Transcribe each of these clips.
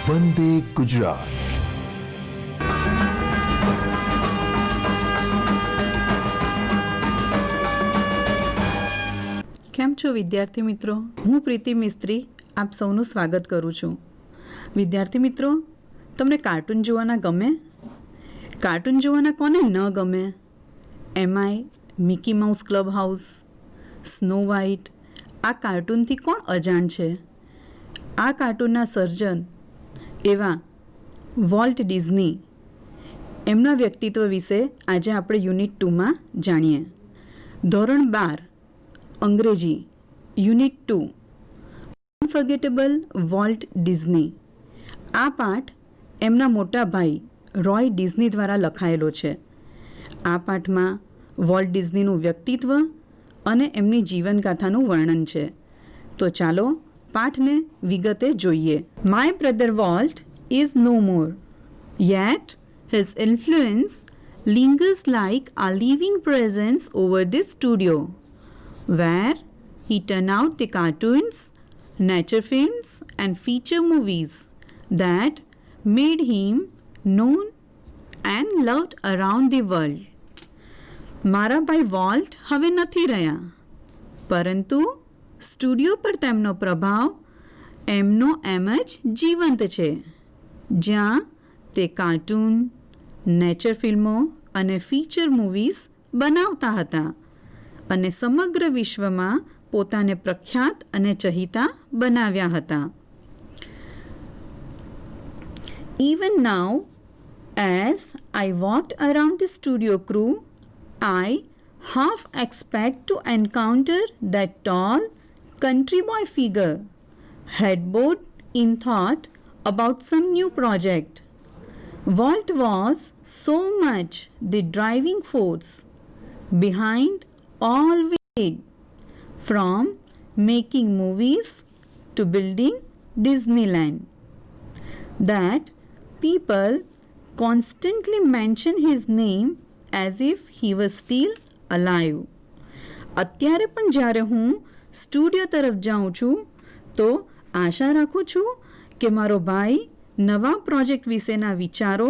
વંદે ગુજરાત. કેમ છો વિદ્યાર્થી મિત્રો? હું પ્રીતિ મિસ્ત્રી આપ સૌનું સ્વાગત કરું છું. વિદ્યાર્થી મિત્રો, તમને કાર્ટૂન જોવાના ગમે? કાર્ટૂન જોવાના કોને ન ગમે? MI, Mickey mouse club house, snow white, આ કાર્ટૂનથી કોણ અજાણ છે? આ કાર્ટૂનના સર્જન એવા વોલ્ટ ડિઝની, એમના વ્યક્તિત્વ વિશે આજે આપણે યુનિટ 2માં જાણીએ. ધોરણ 12 અંગ્રેજી યુનિટ 2 અનફર્ગેટેબલ વોલ્ટ ડિઝની. આ પાઠ એમના મોટા ભાઈ રોય ડિઝની દ્વારા લખાયેલો છે. આ પાઠમાં વોલ્ટ ડિઝનીનું વ્યક્તિત્વ અને એમની જીવનગાથાનું વર્ણન છે. તો ચાલો પાઠને વિગતે જોઈએ. My brother Walt is no more, yet his influence lingers like a living presence over this studio, where he turned out the cartoons, nature films and feature movies that made him known and loved around the world. મારા ભાઈ volt હવે નથી રહ્યા, પરંતુ studio પર તેમનો પ્રભાવ એમનો એમ જ જીવંત છે, જ્યાં તે કાર્ટૂન, નેચર ફિલ્મો અને ફીચર મૂવીઝ બનાવતા હતા અને સમગ્ર વિશ્વમાં પોતાને પ્રખ્યાત અને ચહિતા બનાવ્યા હતા. Even now, as I walked around the studio crew, I half expect to encounter that tall country boy figure, headboard in thought about some new project. Walt was so much the driving force behind all we did, from making movies to building Disneyland, that people constantly mention his name as if he was still alive. અત્યારે પણ જ્યારે હું studio તરફ જાઉં છું તો આશા રાખું છું કે મારો ભાઈ નવા પ્રોજેક્ટ વિશેના વિચારો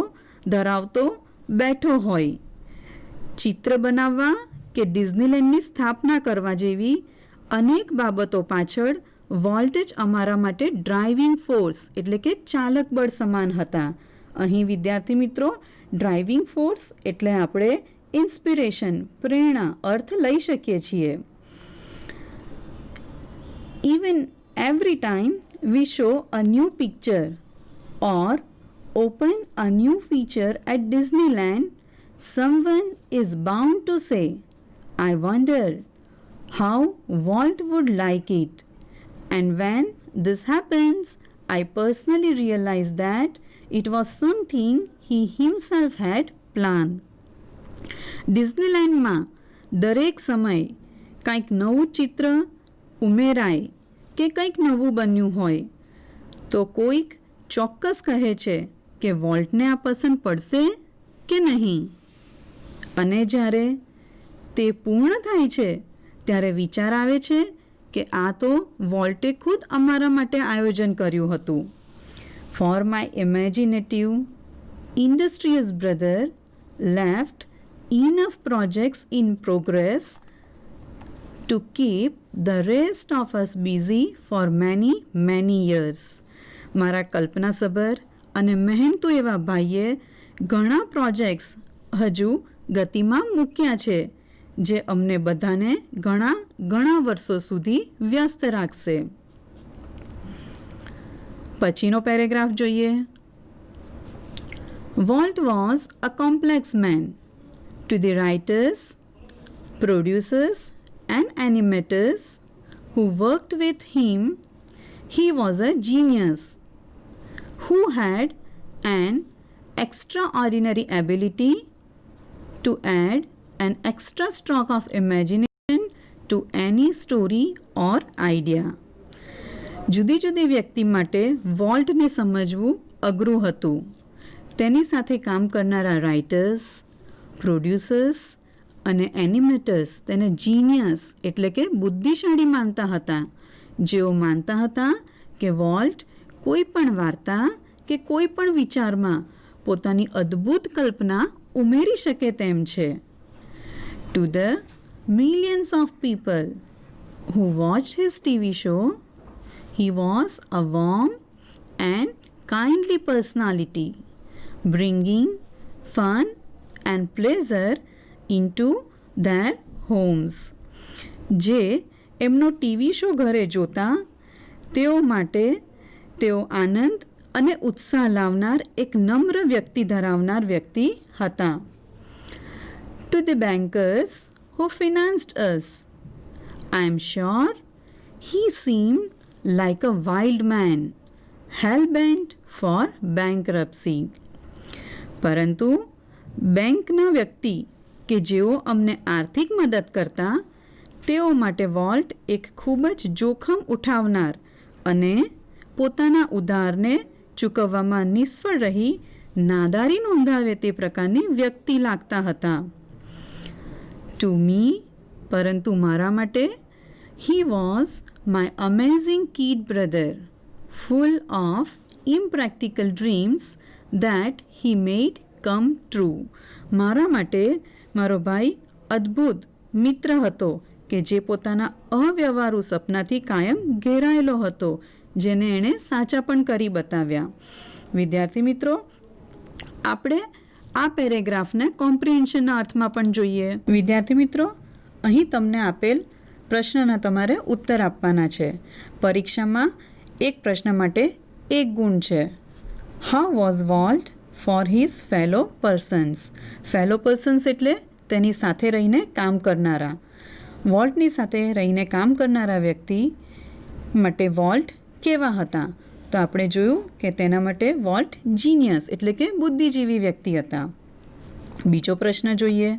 ધરાવતો બેઠો હોય. ચિત્ર બનાવવા કે ડિઝનીલેન્ડની સ્થાપના કરવા જેવી અનેક બાબતો પાછળ વોલ્ટ જ અમારા માટે ડ્રાઇવિંગ ફોર્સ એટલે કે ચાલક બળ સમાન હતા. અહીં વિદ્યાર્થી મિત્રો, ડ્રાઇવિંગ ફોર્સ એટલે આપણે ઇન્સ્પિરેશન, પ્રેરણા અર્થ લઈ શકીએ છીએ. Even every time we show a new picture or open a new feature at Disneyland, someone is bound to say, I wonder how Walt would like it. And when this happens, I personally realize that it was something he himself had planned. ડિઝનીલેન્ડમાં દરેક સમય કંઈક નવું ચિત્ર ઉમેરાય કે કંઈક નવું બન્યું હોય તો કોઈક ચોક્કસ કહે છે કે વોલ્ટને આ પસંદ પડશે કે નહીં. અને જ્યારે તે પૂર્ણ થાય છે ત્યારે વિચાર આવે છે કે આ તો વોલ્ટે ખુદ અમારા માટે આયોજન કર્યું હતું. For my imaginative industrious brother left enough projects in progress to keep the rest of us busy for many years. મારા કલ્પનાસભર અને મહેનતુ એવા ભાઈએ ઘણા પ્રોજેક્ટ્સ હજુ ગતિમાં મૂક્યા છે જે અમને બધાને ઘણા વર્ષો સુધી વ્યસ્ત રાખશે. પછીનો પેરેગ્રાફ જોઈએ. Walt was a complex man. To the writers, producers and animators who worked with him, he was a genius who had an extraordinary ability to add an extra stroke of imagination to any story or idea. જુદી જુદી વ્યક્તિ માટે વોલ્ટને સમજવું અઘરું હતું. તેની સાથે કામ કરનારા રાઇટર્સ, પ્રોડ્યુસર્સ અને એનિમેટર્સ તેને જીનિયસ એટલે કે બુદ્ધિશાળી માનતા હતા, જેઓ માનતા હતા કે વોલ્ટ કોઈ પણ વાર્તા કે કોઈ પણ વિચારમાં પોતાની અદ્ભુત કલ્પના ઉમેરી શકે તેમ છે. To the millions of people who watched his TV show, he was a warm and kindly personality, bringing fun and pleasure into their homes. જે એમનો ટીવી શો ઘરે જોતા તેઓ માટે તેઓ આનંદ અને ઉત્સાહ લાવનાર એક નમ્ર વ્યક્તિ ધરાવનાર વ્યક્તિ હતા. To the bankers who financed us, I am sure he seemed like a wild man, hell-bent for bankruptcy. પરંતુ બેંકના વ્યક્તિ કે જેઓ અમને આર્થિક મદદ કરતા તેઓ માટે વોલ્ટ એક ખૂબ જ જોખમ ઉઠાવનાર અને પોતાના ઉધારને ચૂકવવામાં નિષ્ફળ રહી નાદારી નોંધાવે તે પ્રકારની વ્યક્તિ લાગતા હતા. ટુ મી, પરંતુ મારા માટે, he was my amazing kid brother, full of impractical dreams that he made come true. મારા માટે મારો ભાઈ અદ્ભુત મિત્ર હતો કે જે પોતાના અવ્યવહારુ સપનાથી કાયમ ઘેરાયેલો હતો, જેને એણે સાચા પણ કરી બતાવ્યા. વિદ્યાર્થી મિત્રો, આપણે આ પેરેગ્રાફને કોમ્પ્રિહેન્શનના અર્થમાં પણ જોઈએ. વિદ્યાર્થી મિત્રો, અહીં તમને આપેલ પ્રશ્નના તમારે ઉત્તર આપવાના છે. પરીક્ષામાં એક પ્રશ્ન માટે 1 ગુણ છે. How was Walt for his fellow persons. Fellow persons એટલે તેની સાથે રહીને કામ કરનારા. વોલ્ટની સાથે રહીને કામ કરનારા વ્યક્તિ માટે વોલ્ટ કેવા હતા? તો આપણે જોયું કે તેના માટે વોલ્ટ જીનિયસ એટલે કે બુદ્ધિજીવી વ્યક્તિ હતા. બીજો પ્રશ્ન જોઈએ.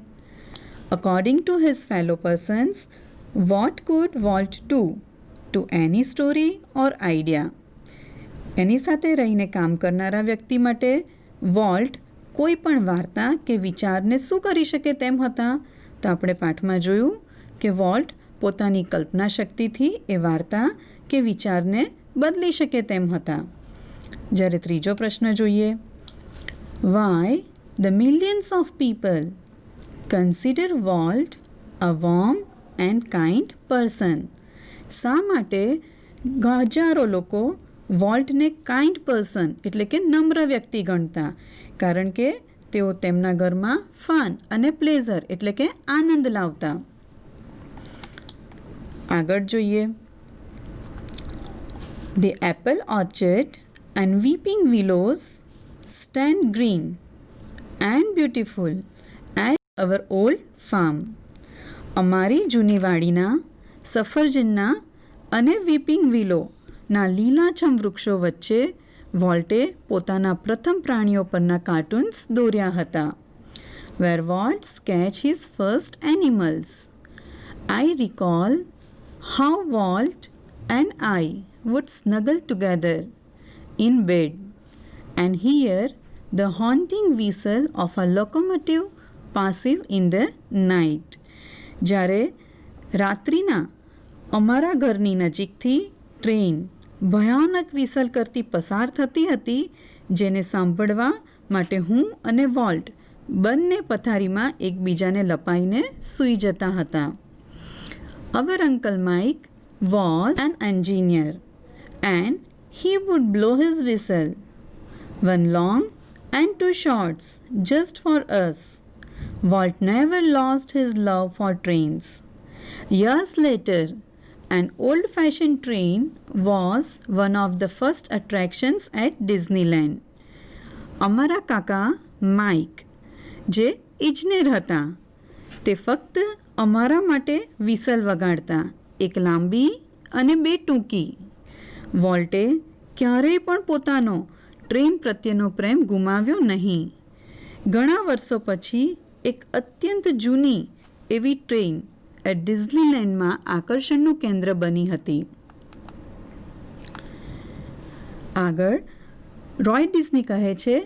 According to his fellow persons, what could Walt do to any story or idea. એની સાથે રહીને કામ કરનારા વ્યક્તિ માટે વોલ્ટ કોઈ પણ વાર્તા કે વિચારને શું કરી શકે તેમ હતા? તો આપણે પાઠમાં જોયું કે વોલ્ટ પોતાની કલ્પના શક્તિથી એ વાર્તા કે વિચારને બદલી શકે તેમ હતા. જ્યારે ત્રીજો પ્રશ્ન જોઈએ. Y the millions of people consider volt a warm and kind person. શા માટે હજારો લોકો વોલ્ટને કાઇન્ડ પર્સન એટલે કે નમ્ર વ્યક્તિ ગણતા? કારણ કે તેઓ તેમના ઘરમાં ફન અને પ્લેઝર એટલે કે આનંદ લાવતા. આગળ જોઈએ. The apple orchard and weeping willows stand green and beautiful at our old farm. અમારી જૂની વાડીના સફરજનના અને વીપિંગ વિલોના લીલાછમ વૃક્ષો વચ્ચે વોલ્ટે પોતાના પ્રથમ પ્રાણીઓ પરના કાર્ટૂન્સ દોર્યા હતા. Where Walt sketched his first animals. I recall how Walt and I would snuggle together in bed and hear the haunting whistle of a locomotive passing in the night. જ્યારે રાત્રિના અમારા ઘરની નજીકથી ટ્રેન ભયાનક whistle કરતી પસાર થતી હતી, જેને સાંભળવા માટે હું અને વોલ્ટ બંને પથારીમાં એકબીજાને લપાઈને સૂઈ જતા હતા. Our Uncle Mike was an engineer and he would blow his whistle, one long and two shorts, just for us. Walt never lost his love for trains. Years later, an old-fashioned train was one of the first attractions at Disneyland. અમારા કાકા Mike જે ઇજનેર હતા તે ફક્ત અમારા માટે whistle વગાડતા, એક લાંબી અને 2 ટૂંકી. વોલ્ટે ક્યારેય પણ પોતાનો ટ્રેન પ્રત્યેનો પ્રેમ ગુમાવ્યો નહીં. ઘણા વર્ષો પછી એક અત્યંત જૂની એવી ટ્રેન ડિઝનીલેન્ડમાં આકર્ષણનું કેન્દ્ર બની હતી. આગળ રોય ડિઝની કહે છે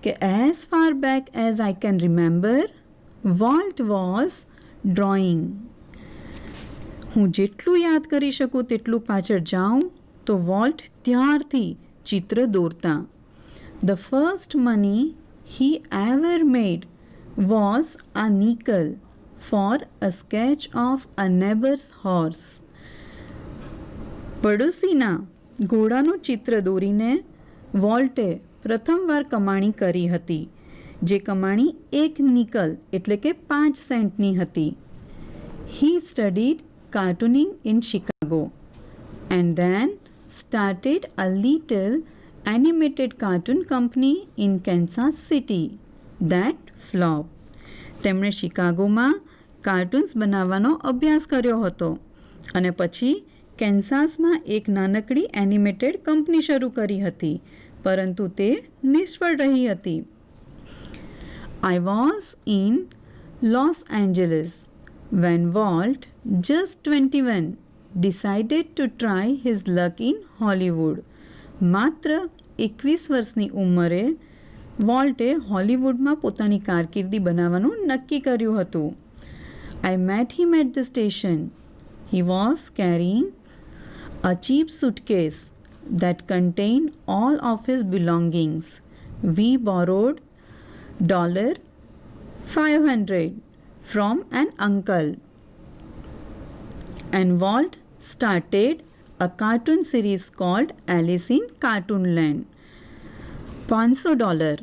કે as far back as I can remember, volt was drawing. હું જેટલું યાદ કરી શકું તેટલું પાછળ જાઉં તો વોલ્ટ ત્યારથી ચિત્ર દોરતા. The first money he ever made was a nickel for a sketch of a neighbor's horse. પડોશીના ઘોડાનું ચિત્ર દોરીને વોલ્ટે પ્રથમવાર કમાણી કરી હતી, જે કમાણી 1 નિકલ એટલે કે 5 સેન્ટની હતી. He studied cartooning in Chicago and then started a little animated cartoon company in Kansas City that flopped. તેમણે શિકાગોમાં કાર્ટૂન્સ બનાવવાનો અભ્યાસ કર્યો હતો અને પછી કેન્સાસમાં એક નાનકડી એનિમેટેડ કંપની શરૂ કરી હતી, પરંતુ તે નિષ્ફળ રહી હતી. I was in Los Angeles when Walt, just 21, decided to try his luck in Hollywood. માત્ર 21 વર્ષની ઉંમરે વોલ્ટે હોલિવૂડમાં પોતાની કારકિર્દી બનાવવાનું નક્કી કર્યું હતું. I met him at the station. He was carrying a cheap suitcase that contained all of his belongings. We borrowed $500 from an uncle. And Walt started a cartoon series called Alice in Cartoonland. $500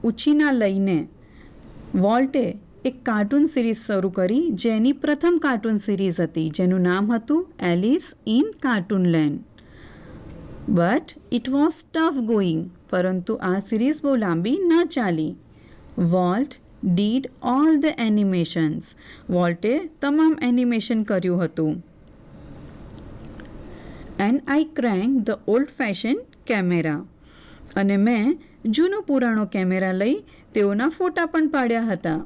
ઉછીના લઈને વોલ્ટે એક cartoon series શરૂ કરી, જેની પ્રથમ cartoon series હતી, જેનું નામ હતું Alice in Cartoonland. But it was tough going, પરંતુ આ સિરીઝ બહુ લાંબી ન ચાલી. Walt did all the animations. વોલ્ટે તમામ એનિમેશન કર્યું હતું. And I crank the old fashion camera. અને મેં જૂનો પુરાણો કેમેરા લઈ તેઓના ફોટા પણ પાડ્યા હતા.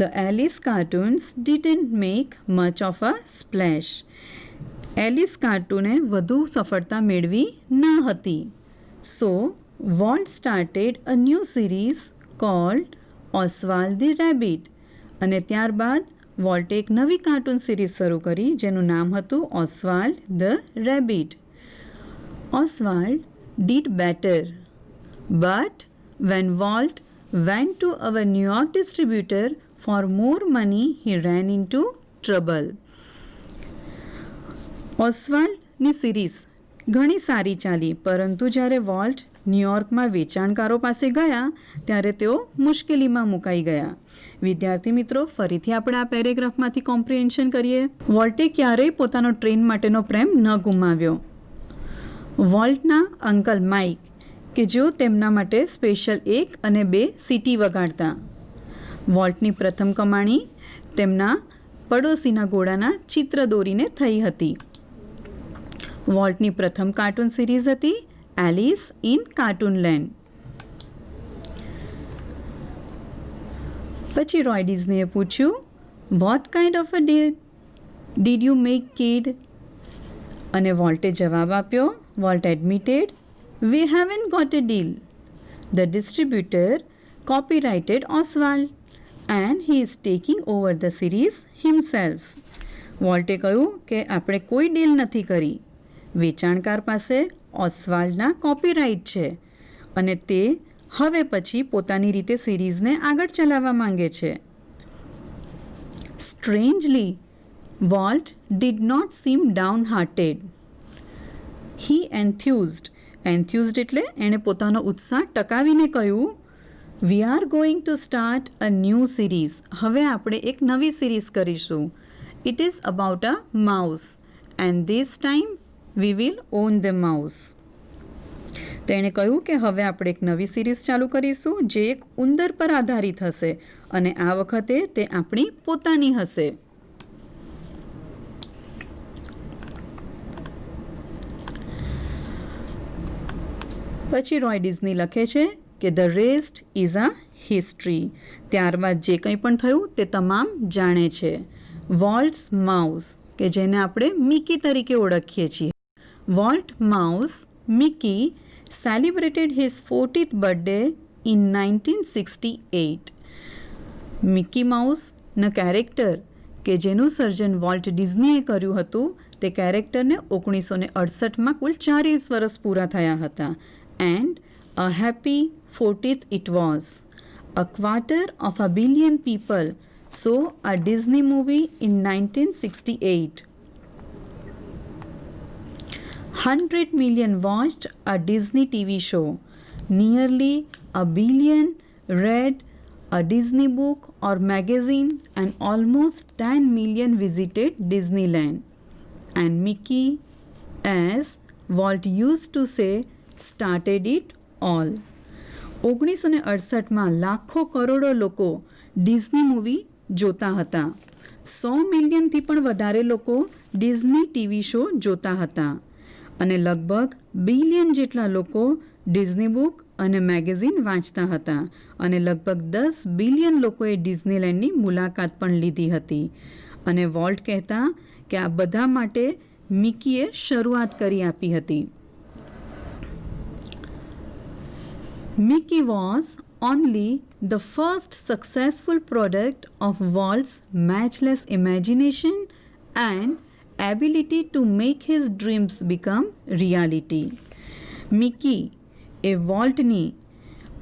The Alice cartoons didn't make much of a splash. Alice કાર્ટૂને વધુ સફળતા મેળવી ન હતી. So, Walt started a new series called Oswald the Rabbit. અને ત્યારબાદ વોલ્ટે એક નવી કાર્ટૂન સિરીઝ શરૂ કરી, જેનું નામ હતું Oswald the Rabbit. Oswald did better. But when Walt went to our New York distributor for more money, he ran into trouble. ઓસ્વાલ્ડની સિરીઝ ઘણી સારી ચાલી, પરંતુ જ્યારે વોલ્ટ ન્યૂયોર્કમાં વેચાણકારો પાસે ગયા ત્યારે તેઓ મુશ્કેલીમાં મુકાઈ ગયા. વિદ્યાર્થી મિત્રો, ફરીથી આપણે આ પેરેગ્રાફમાંથી કોમ્પ્રિહેન્શન કરીએ. વોલ્ટે ક્યારેય પોતાનો ટ્રેન માટેનો પ્રેમ ન ગુમાવ્યો. વોલ્ટના અંકલ માઇક, કે જેઓ તેમના માટે સ્પેશિયલ 1 અને 2 સીટી વગાડતા. વોલ્ટની પ્રથમ કમાણી તેમના પડોશીના ઘોડાના ચિત્ર દોરીને થઈ હતી. વોલ્ટની પ્રથમ કાર્ટૂન સિરીઝ હતી એલિસ ઇન કાર્ટૂનલેન્ડ. પછી રોય ડિઝનીએ પૂછ્યું, what kind of a deal did you make kid? અને વોલ્ટે જવાબ આપ્યો. Volt admitted, We haven't got a deal. The distributor copyrighted Oswald and he is taking over the series himself. વોલ્ટે કહ્યું કે આપણે કોઈ ડીલ નથી કરી. વેચાણકાર પાસે ઓસ્વાલ્ડના કોપીરાઇટ છે અને તે હવે પછી પોતાની રીતે સિરીઝને આગળ ચલાવવા માંગે છે. Strangely, Walt did not seem downhearted. He enthused એટલે એણે પોતાનો ઉત્સાહ ટકાવીને કહ્યું, we are going to start a new series. હવે આપણે એક નવી સિરીઝ કરીશું. It is about a mouse and this time we will on the mouse. તેણે કહ્યું કે હવે આપણે એક નવી સિરીઝ ચાલુ કરીશું, જે એક ઉંદર પર આધારિત હશે અને આ વખતે તે આપણી પોતાની હશે. પછી રોય ડિઝની લખે છે કે the rest is a history. ત્યારબાદ જે કંઈ પણ થયું તે તમામ જાણે છે. વોલ્ટ્સ માઉસ, કે જેને આપણે મિકી તરીકે ઓળખીએ છીએ. Walt mouse Mickey celebrated his 40th birthday in 1968. Mickey માઉસના કેરેક્ટર કે જેનું સર્જન વોલ્ટ ડિઝનીએ કર્યું હતું, તે કેરેક્ટરને 1968માં કુલ 40 વર્ષ પૂરા થયા હતા. And A happy 40th it was. A quarter of a billion people saw a Disney movie in 1968. 100 million watched a Disney TV show. Nearly a billion read a Disney book or magazine, and almost 10 million visited Disneyland. And Mickey, as Walt used to say, started it all. 1968માં લાખો કરોડો લોકો Disney movie જોતા હતા. 100 મિલિયનથી પણ વધારે લોકો Disney TV show જોતા હતા અને લગભગ બિલિયન જેટલા લોકો ડિઝની બુક અને મેગેઝિન વાંચતા હતા અને લગભગ 10 બિલિયન લોકોએ ડિઝનીલેન્ડની મુલાકાત પણ લીધી હતી. અને વોલ્ટ કહેતા કે આ બધા માટે મિકીએ શરૂઆત કરી આપી હતી. Mickey was only the first successful product of Walt's matchless imagination and ability to make his dreams become reality. Mickey એ વોલ્ટની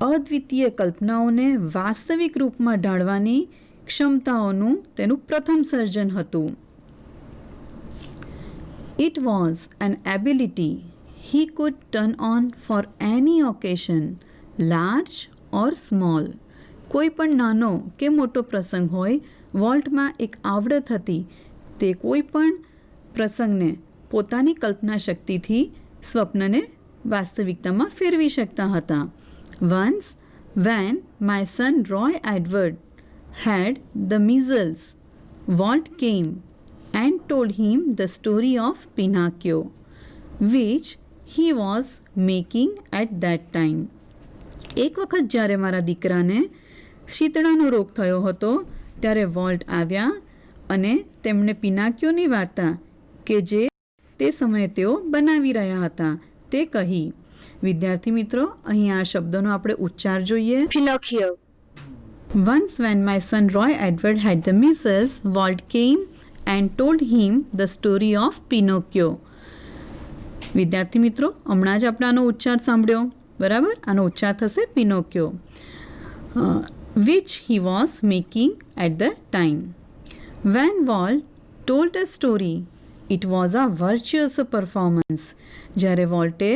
અદ્વિતીય કલ્પનાઓને વાસ્તવિક રૂપમાં ઢાળવાની ક્ષમતાઓનું તેનું પ્રથમ સર્જન હતું. It was an ability he could turn on for any occasion, large or small. કોઈ પણ નાનો કે મોટો પ્રસંગ હોય, વોલ્ટમાં એક આવડત હતી. તે કોઈ પણ પ્રસંગને પોતાની કલ્પના શક્તિથી સ્વપ્નને વાસ્તવિકતામાં ફેરવી શકતા હતા. Once, when my son Roy Edward had the measles, Walt came and told him the story of Pinocchio, which he was making at that time. એક વખત જ્યારે મારા દીકરાને શીતળાનો રોગ થયો હતો ત્યારે વોલ્ટ આવ્યા અને તેમણે પિનાક્યોની વાર્તા કે જે તે સમયે તેઓ બનાવી રહ્યા હતા તે કહી. વિદ્યાર્થી મિત્રો, અહીં આ શબ્દોનો આપણે ઉચ્ચાર જોઈએ. Pinocchio. Once when my son Roy Edward had the measles, Walt came and told him the story of Pinocchio. વિદ્યાર્થી મિત્રો, હમણાં જ આપણે આનો ઉચ્ચાર સાંભળ્યો, બરાબર? આનો ઉચ્ચાર થશે પિનોક્યો, which he was making at the time. When Walt told a story, it was a virtuous performance. જ્યારે વોલ્ટે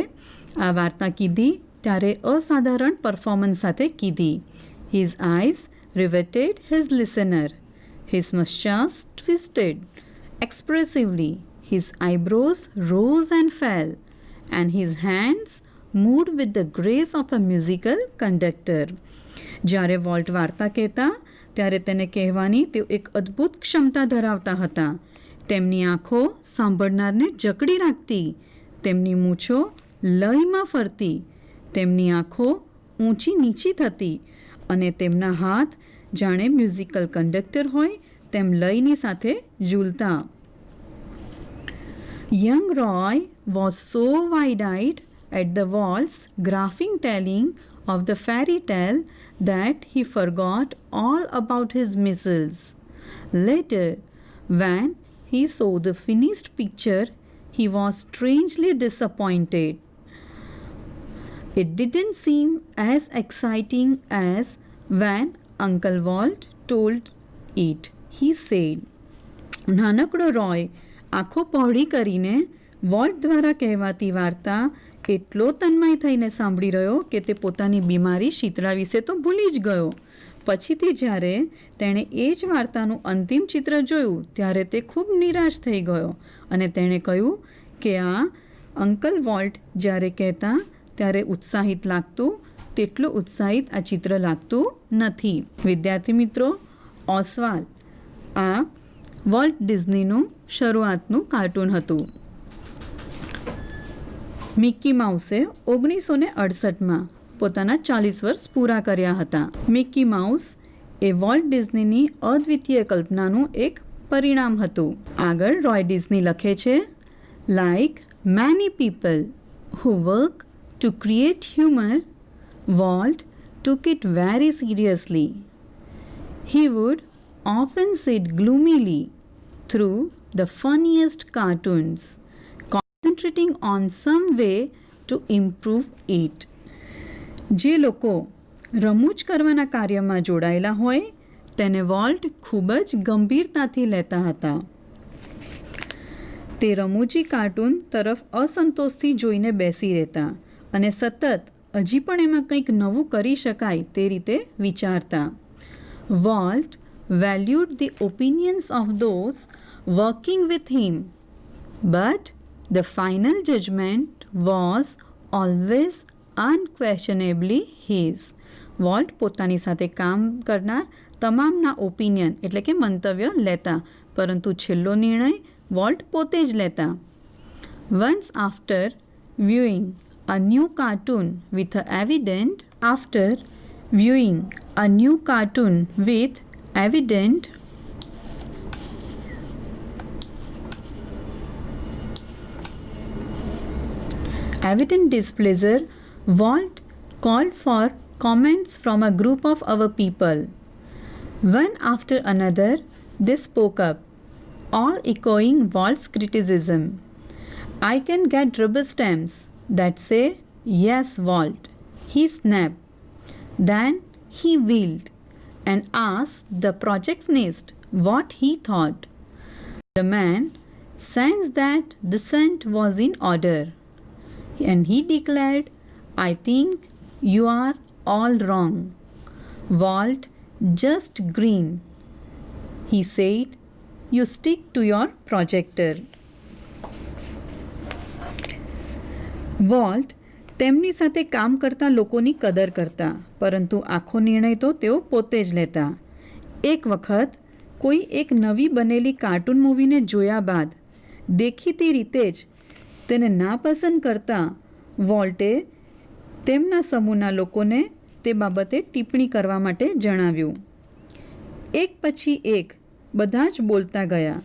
આ વાર્તા કીધી ત્યારે અસાધારણ પરફોર્મન્સ સાથે કીધી. His eyes riveted his listener. His mustache twisted expressively. His eyebrows rose and fell, and his hands moved with the grace of a musical conductor. જ્યારે volt વાર્તા કહેતા ત્યારે તેને કહેવાની તેઓ એક અદ્ભુત ક્ષમતા ધરાવતા હતા. તેમની આંખો સાંભળનારને જકડી રાખતી, તેમની મૂછો લયમાં ફરતી, તેમની આંખો ઊંચી નીચી થતી અને તેમના હાથ જાણે મ્યુઝિકલ કંડક્ટર હોય તેમ લયની સાથે ઝૂલતા. Young Roy was so wide-eyed at the Walt's graphic telling of the fairy tale that he forgot all about his measles. Later, when he saw the finished picture, he was strangely disappointed. It didn't seem as exciting as when Uncle Walt told it. He said, નાનકડો રોય આંખો પહોળી કરીને volt દ્વારા કહેવાતી વાર્તા એટલો તન્મય થઈને સાંભળી રહ્યો કે તે પોતાની બીમારી શીતળા વિશે તો ભૂલી જ ગયો. પછીથી જ્યારે તેણે એ જ વાર્તાનું અંતિમ ચિત્ર જોયું ત્યારે તે ખૂબ નિરાશ થઈ ગયો અને તેણે કહ્યું કે આ અંકલ વોલ્ટ જ્યારે કહેતા ત્યારે ઉત્સાહિત લાગતું તેટલું ઉત્સાહિત આ ચિત્ર લાગતું નથી. વિદ્યાર્થી મિત્રો, ઓસ્વાલ્ડ આ વોલ્ટ ડિઝનીનું શરૂઆતનું કાર્ટૂન હતું. મિકી માઉસે 1968માં પોતાના 40 વર્ષ પૂરા કર્યા હતા. મિકી માઉસ એ વોલ્ટ ડિઝનીની અદ્વિતીય કલ્પનાનું એક પરિણામ હતું. આગળ રોય ડિઝની લખે છે, like many people who work to create humor, Walt took it very seriously. He would often sit gloomily through the funniest cartoons, concentrating on some way to improve it. જે લોકો રમૂજ કરવાના કાર્યમાં જોડાયેલા હોય તેને વોલ્ટ ખૂબ જ ગંભીરતાથી લેતા હતા. તે રમૂજી કાર્ટૂન તરફ અસંતોષથી જોઈને બેસી રહેતા અને સતત હજી પણ એમાં કંઈક નવું કરી શકાય તે રીતે વિચારતા. Volt valued the opinions of those working with him, but the final judgment was always unquestionably his. Volt પોતાની સાથે કામ કરનાર તમામના ઓપિનિયન એટલે કે મંતવ્ય લેતા, પરંતુ છેલ્લો નિર્ણય વોલ્ટ પોતે જ લેતા. Once after viewing a new cartoon with evident displeasure, Walt called for comments from a group of our people. One after another, they spoke up, all echoing Walt's criticism. I can get rubber stamps that say, "Yes, Walt." He snapped. Then he wheeled and asked the projectionist what he thought. The man sensed that dissent was in order, and he declared, "I think you are all wrong." Walt just grinned. He said, "You stick to your projector." Volt તેમની સાથે કામ કરતા લોકોની કદર કરતા, પરંતુ આખો નિર્ણય તો તેઓ પોતે જ લેતા. એક વખત કોઈ એક નવી બનેલી કાર્ટૂન મૂવીને જોયા બાદ દેખીતી રીતે જ તેને નાપસંદ કરતા વોલ્ટે તેમના સમૂહના લોકોને તે બાબતે ટિપ્પણી કરવા માટે જણાવ્યું. એક પછી એક બધા જ બોલતા ગયા,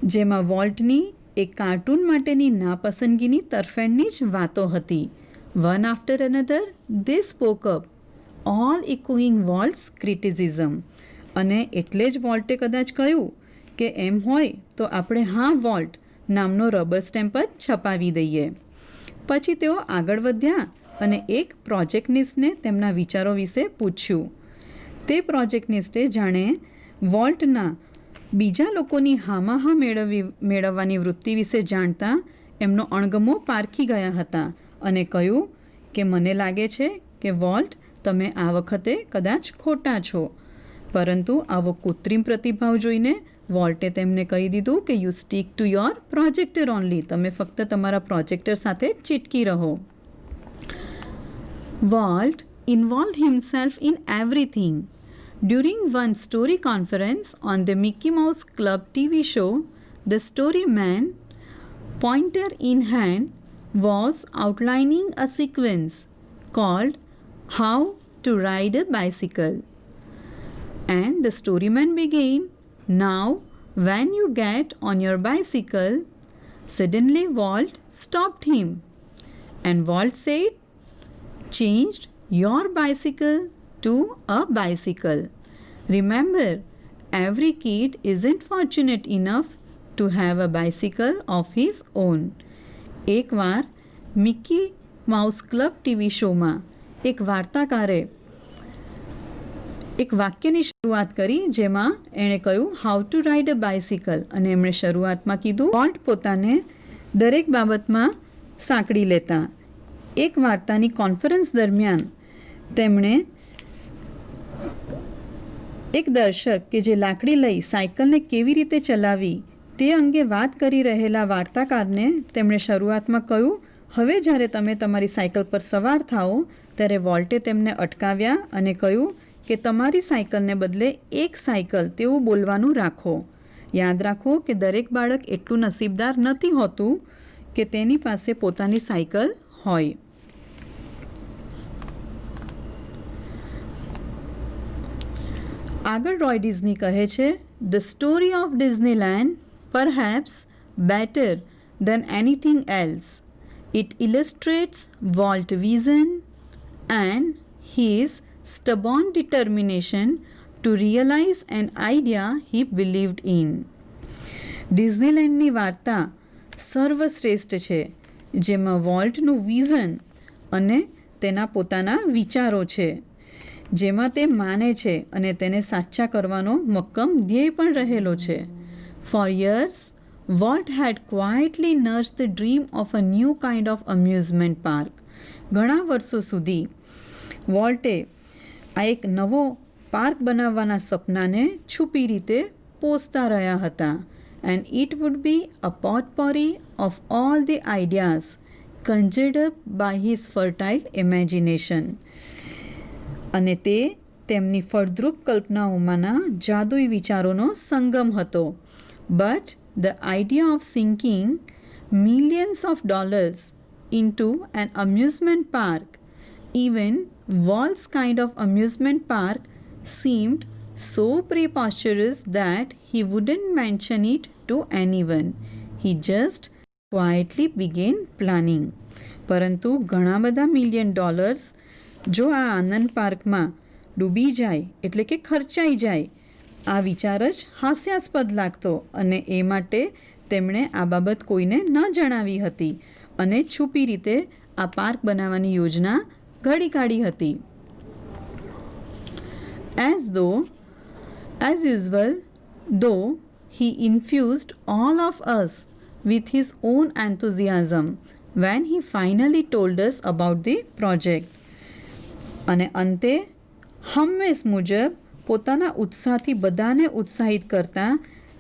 જેમાં વોલ્ટની એક કાર્ટૂન માટેની નાપસંદગીની તરફેણની જ વાતો હતી. One after another, they spoke up, all echoing Walt's criticism. અને એટલે જ વોલ્ટે કદાચ કહ્યું કે એમ હોય તો આપણે "હા વોલ્ટ" નામનો રબર સ્ટેમ્પ જ છપાવી દઈએ. પછી તેઓ આગળ વધ્યા અને એક પ્રોજેક્ટનિસ્ટને તેમના વિચારો વિશે પૂછ્યું. તે પ્રોજેક્ટનિસ્ટે જાણે વોલ્ટના બીજા લોકોની હામાં મેળવવાની વૃત્તિ વિશે જાણતા એમનો અણગમો પારખી ગયા હતા અને કહ્યું કે મને લાગે છે કે વોલ્ટ તમે આ વખતે કદાચ ખોટા છો. પરંતુ આવો કૃત્રિમ પ્રતિભાવ જોઈને વોલ્ટે તેમને કહી દીધું કે you stick to your projector only, તમે ફક્ત તમારા પ્રોજેક્ટર સાથે ચીટકી રહો. Walt involved himself in everything. During one story conference on the Mickey Mouse Club TV show, the storyman, pointer in hand, was outlining a sequence called How to Ride a Bicycle. And the storyman began, "Now, when you get on your bicycle," suddenly Walt stopped him. And Walt said, "Changed your bicycle to a bicycle. Remember, every kid isn't fortunate enough to have a bicycle of his own." એકવાર Mickey mouse club TV શોમાં એક વાર્તાકારે એક વાક્યની શરૂઆત કરી જેમાં એણે કહ્યું how to ride a bicycle, અને એમણે શરૂઆતમાં કીધું વોલ્ટ પોતાને દરેક બાબતમાં સાંકળી લેતા. એક વાર્તાની કોન્ફરન્સ દરમિયાન તેમણે એક દર્શક કે જે લાકડી લઈ સાયકલને કેવી રીતે ચલાવી તે અંગે વાત કરી રહેલા વાર્તાકારને તેમણે શરૂઆતમાં કહ્યું, હવે જ્યારે તમે તમારી સાયકલ પર સવાર થાઓ ત્યારે વોલ્ટે તેમને અટકાવ્યા અને કહ્યું કે તમારી સાયકલને બદલે એક સાયકલ તેવું બોલવાનું રાખો. યાદ રાખો કે દરેક બાળક એટલું નસીબદાર નથી હોતું કે તેની પાસે પોતાની સાયકલ હોય. આગળ રોય ડિઝની કહે છે, "The story of Disneyland, perhaps better than anything else. It illustrates Walt's vision and his stubborn determination to realize an idea he believed in." ડિઝનીલેન્ડની વાર્તા સર્વશ્રેષ્ઠ છે જેમાં વોલ્ટનું વિઝન અને તેના પોતાના વિચારો છે જેમાં તે માને છે અને તેને સાચા કરવાનો મક્કમ ધ્યેય પણ રહેલો છે. For years, Walt had quietly nursed the dream of a new kind of amusement park. ઘણા વર્ષો સુધી વોલ્ટે આ એક નવો પાર્ક બનાવવાના સપનાને છુપી રીતે પોષતા રહ્યા હતા. And it would be a potpourri of all the ideas conjured up by his fertile imagination. અને તે તેમની ફળદ્રુપ કલ્પનાઓમાંના જાદુઈ વિચારોનો સંગમ હતો. But the idea of sinking millions of dollars into an amusement park, even Walt's kind of amusement park, seemed so preposterous that he wouldn't mention it to anyone. He just quietly began planning. પરંતુ ઘણા બધા $1,000,000 જો આ આનંદ પાર્કમાં ડૂબી જાય એટલે કે ખર્ચાઈ જાય, આ વિચાર જ હાસ્યાસ્પદ લાગતો અને એ માટે તેમણે આ બાબત કોઈને ન જણાવી હતી અને છુપી રીતે આ પાર્ક બનાવવાની યોજના ઘડી કાઢી હતી. As usual, though he infused all of us with his own enthusiasm when he finally told us about the project. અને અંતે હંમેશ મુજબ પોતાના ઉત્સાહથી બધાને ઉત્સાહિત કરતા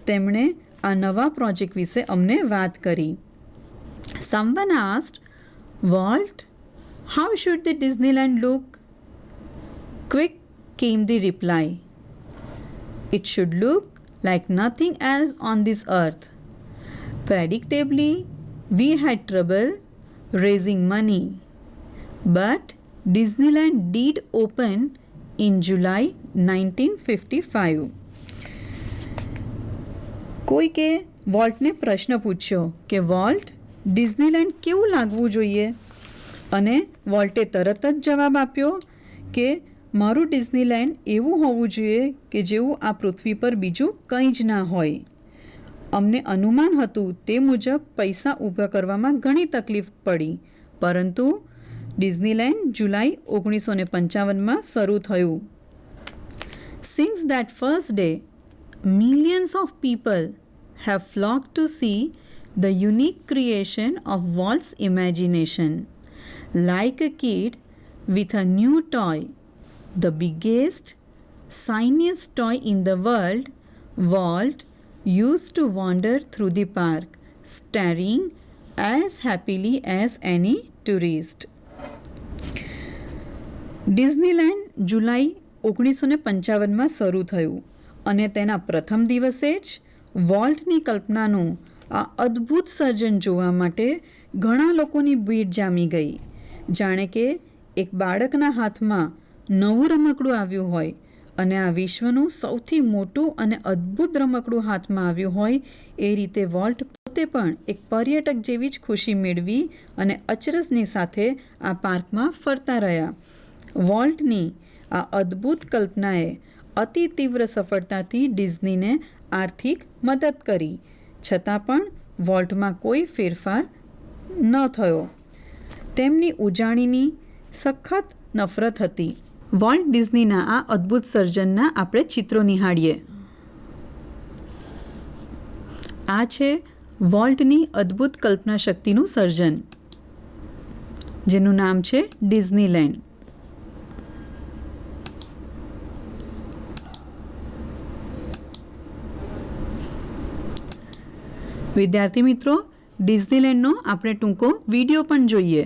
તેમણે આ નવા પ્રોજેક્ટ વિશે અમને વાત કરી. Someone asked, Walt, how should the Disneyland look? Quick came the reply. It should look like nothing else on this earth. Predictably, we had trouble raising money, but Disneyland did open in July 1955. કોઈકે વોલ્ટને પ્રશ્ન પૂછ્યો કે volt, Disneyland કેવું લાગવું જોઈએ? અને વોલ્ટે તરત જ જવાબ આપ્યો કે મારું ડિઝનીલેન્ડ એવું હોવું જોઈએ કે જેવું આ પૃથ્વી પર બીજું કંઈ જ ના હોય. અમને અનુમાન હતું તે મુજબ પૈસા ઊભા કરવામાં ઘણી તકલીફ પડી, પરંતુ ડિઝનીલેન્ડ જુલાઈ 1955માં શરૂ થયું. Since that first day, millions of people have flocked to see the unique creation of Walt's imagination. Like a kid with a new toy, the biggest, shiniest toy in the world, Walt used to wander through the park, staring as happily as any tourist. Disneyland જુલાઈ 1955માં શરૂ થયું અને તેના પ્રથમ દિવસે જ વોલ્ટની કલ્પનાનું આ અદ્ભુત સર્જન જોવા માટે ઘણા લોકોની ભીડ જામી ગઈ. જાણે કે એક બાળકના હાથમાં નવું રમકડું આવ્યું હોય અને આ વિશ્વનું સૌથી મોટું અને અદ્ભુત રમકડું હાથમાં આવ્યું હોય એ રીતે વોલ્ટ પોતે પણ એક પર્યટક જેવી જ ખુશી મેળવી અને અચરજની સાથે આ પાર્કમાં ફરતા રહ્યા. વોલ્ટની આ અદ્ભુત કલ્પનાએ અતિ તીવ્ર સફળતાથી ડિઝનીને આર્થિક મદદ કરી, છતાં પણ વોલ્ટમાં કોઈ ફેરફાર ન થયો. તેમની ઉજાણીની સખત નફરત હતી. વોલ્ટ ડિઝનીના આ અદ્ભુત સર્જનના આપણે ચિત્રો નિહાળીએ. આ છે વોલ્ટની અદ્ભુત કલ્પના શક્તિનું સર્જન, જેનું નામ છે ડિઝનીલેન્ડ. વિદ્યાર્થી મિત્રો, ડિઝનીલેન્ડનો આપણે ટૂંકો વિડીયો પણ જોઈએ.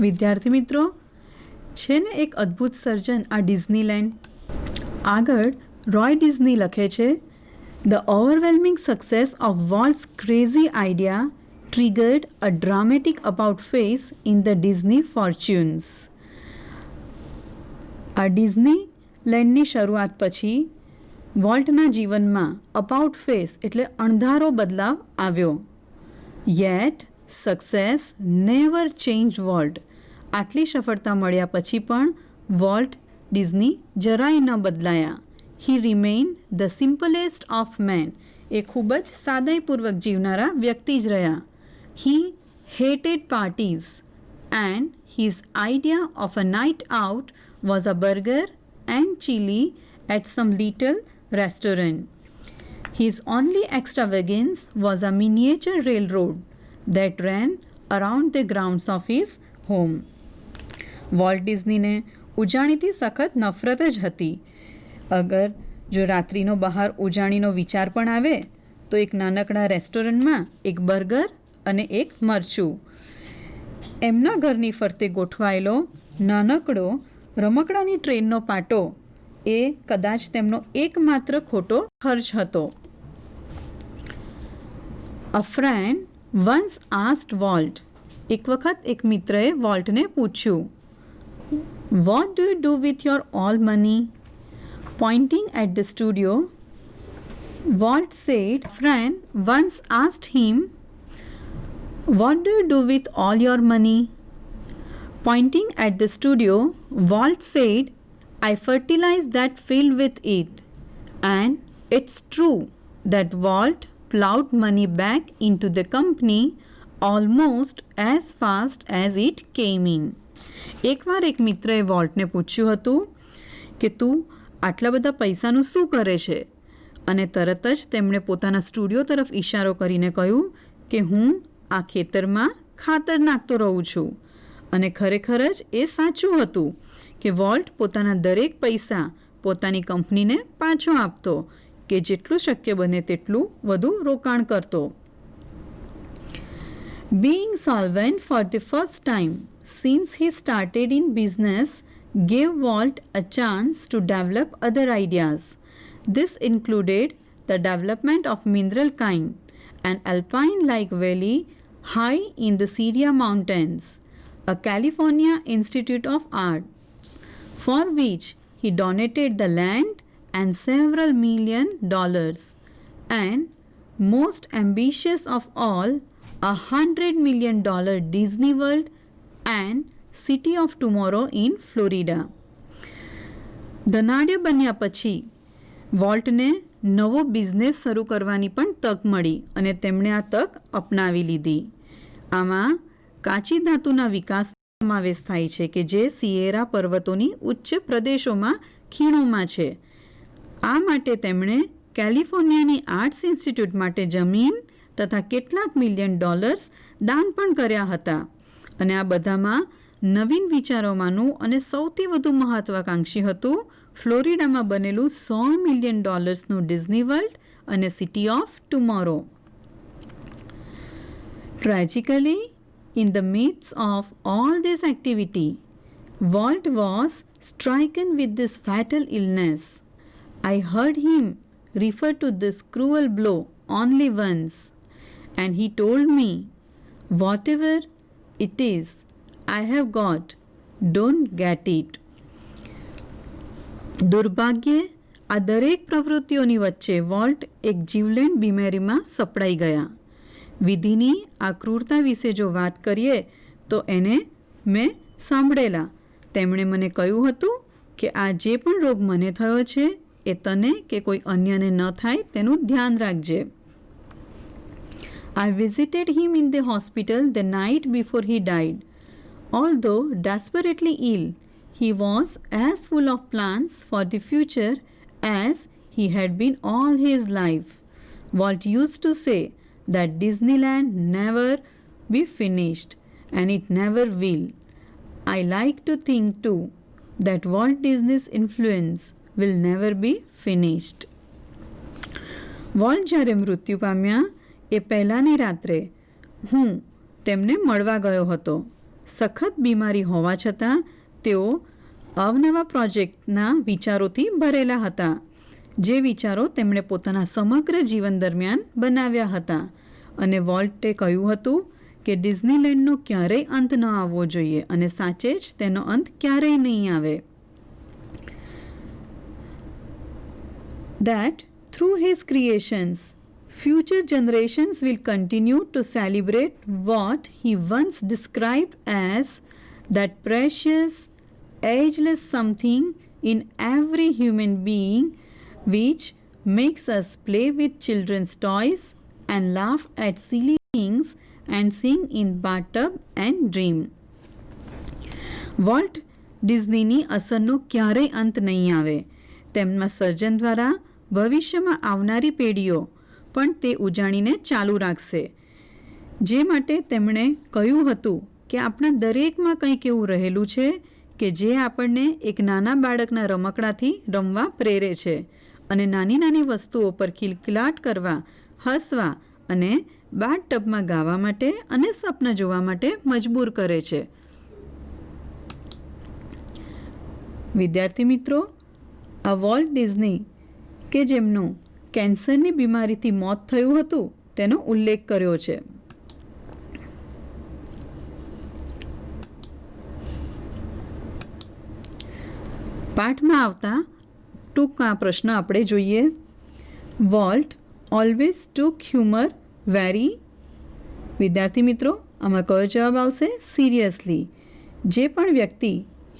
વિદ્યાર્થી મિત્રો, છે ને એક અદ્ભુત સર્જન આ ડિઝનીલેન્ડ. આગળ રોય ડિઝની લખે છે, the overwhelming success of Walt's crazy idea triggered a dramatic about face in the Disney fortunes. આ ડિઝની લેન્ડની શરૂઆત પછી વોલ્ટના જીવનમાં અબાઉટ ફેસ એટલે અણધારો બદલાવ આવ્યો. Yet success never change volt. આટલી સફળતા મળ્યા પછી પણ વોલ્ટ ડિઝની જરાય ન બદલાયા. He remain the simplest of men. એ ખૂબ જ સાદાઈપૂર્વક જીવનારા વ્યક્તિ જ રહ્યા. He hated parties and his idea of a night out was a burger and chilli at some little restaurant. His only extravagance was a miniature railroad that ran around the grounds of his home. Walt ડિઝનીને ઉજાણીથી સખત નફરત જ હતી. અગર જો રાત્રિનો બહાર ઉજાણીનો વિચાર પણ આવે તો એક નાનકડા રેસ્ટોરન્ટમાં એક બર્ગર અને એક મરચું. એમના ઘરની ફરતે ગોઠવાયેલો નાનકડો રમકડાની ટ્રેનનો પાટો એ કદાચ તેમનો એકમાત્ર ખોટો ખર્ચ હતો. A friend once asked Walt. એક વખત એક મિત્રએ વોલ્ટને પૂછ્યું, what do you do with your all money? Pointing at the studio, Walt said, friend once asked him, what do you do with all your money? Pointing at the studio, Walt said, I fertilize that field with it. And it's true that Walt plowed money back into the company almost as fast as it came in. એકવાર એક મિત્રએ વોલ્ટને પૂછ્યું હતું કે તું આટલા બધા પૈસાનું શું કરે છે? અને તરત જ તેમણે પોતાના સ્ટુડિયો તરફ ઇશારો કરીને કહ્યું કે હું આ ખેતરમાં ખાતર નાખતો રહું છું. અને ખરેખર જ એ સાચું હતું કે વોલ્ટ પોતાના દરેક પૈસા પોતાની કંપનીને પાછો આપતો કે જેટલું શક્ય બને તેટલું વધુ રોકાણ કરતો. Being solvent for the first time since he started in business gave Walt a chance to develop other ideas. This included the development of mineral kind, an alpine-like valley high in the Syria mountains, a California Institute of Arts, for which he donated the land and several $1 million, and most ambitious of all, $100 million Disney World and City of Tomorrow in Florida. ધનાઢ્ય બન્યા પછી વોલ્ટને નવો business શરૂ કરવાની પણ તક મળી અને તેમણે આ તક અપનાવી લીધી. આમાં કાચી ધાતુના વિકાસનો સમાવેશ થાય છે કે જે સિયેરા પર્વતોની ઉચ્ચ પ્રદેશોમાં ખીણોમાં છે. આ માટે તેમણે કેલિફોર્નિયાની આર્ટ્સ ઇન્સ્ટિટ્યૂટ માટે જમીન તથા કેટલાક $1 million દાન પણ કર્યા હતા. અને આ બધામાં નવીન વિચારોમાંનું અને સૌથી વધુ મહત્વાકાંક્ષી હતું ફ્લોરિડામાં બનેલું $100 million ડિઝની વર્લ્ડ અને City of Tomorrow. Tragically, in the midst of all this activity, Walt was stricken with this fatal illness. I heard him refer to this cruel blow only once, and he told me, whatever it is I have got, don't get it. દુર્ભાગ્યે આ દરેક પ્રવૃત્તિઓની વચ્ચે volt એક જીવલેણ બીમારીમાં સપડાઈ ગયા. વિધિની આ ક્રૂરતા વિશે જો વાત કરીએ તો એને મેં સાંભળેલા. તેમણે મને કહ્યું હતું કે આ જે પણ રોગ મને થયો છે એ તને કે કોઈ અન્યને ન થાય તેનું ધ્યાન રાખજે. I visited him in the hospital the night before he died. Although desperately ill, he was as full of plans for the future as he had been all his life. Walt used to say that Disneyland never be finished, and it never will. I like to think too that Walt Disney's influence will never be finished. Volt જ્યારે મૃત્યુ પામ્યા એ પહેલાંની રાત્રે હું તેમને મળવા ગયો હતો. સખત બીમારી હોવા છતાં તેઓ અવનવા પ્રોજેક્ટના વિચારોથી ભરેલા હતા, જે વિચારો તેમણે પોતાના સમગ્ર જીવન દરમિયાન બનાવ્યા હતા. અને વોલ્ટે કહ્યું હતું કે ડિઝનીલેન્ડનો ક્યારેય અંત ન આવવો જોઈએ અને સાચે જ તેનો અંત ક્યારેય નહીં આવે. That through his creations, future generations will continue to celebrate what he once described as that precious, ageless something in every human being which makes us play with children's toys and laugh at silly things and sing in bathtub and dream. Walt ડિઝનીની અસરનો ક્યારેય અંત નહીં આવે. તેમના સર્જન દ્વારા ભવિષ્યમાં આવનારી પેઢીઓ પણ તે ઉજાણીને ચાલુ રાખશે. જે માટે તેમણે કહ્યું હતું કે આપણા દરેકમાં કંઈક એવું રહેલું છે કે જે આપણને એક નાના બાળકના રમકડાથી રમવા પ્રેરે છે અને નાની નાની વસ્તુઓ પર કિલકિલાટ કરવા, હસવા અને બાથટબમાં ગાવા માટે અને સપના જોવા માટે મજબૂર કરે છે. વિદ્યાર્થી મિત્રો, આ વોલ્ટ ડિઝની કે જેમનું કેન્સરની બીમારીથી મોત થયું હતું તેનો ઉલ્લેખ કર્યો છે. પાઠમાં આવતા ટૂંકા પ્રશ્ન આપણે જોઈએ. વોલ્ટ ઓલવેઝ ટુક હ્યુમર વેરી. વિદ્યાર્થી મિત્રો, આમાં કયો જવાબ આવશે? સિરિયસલી. જે પણ વ્યક્તિ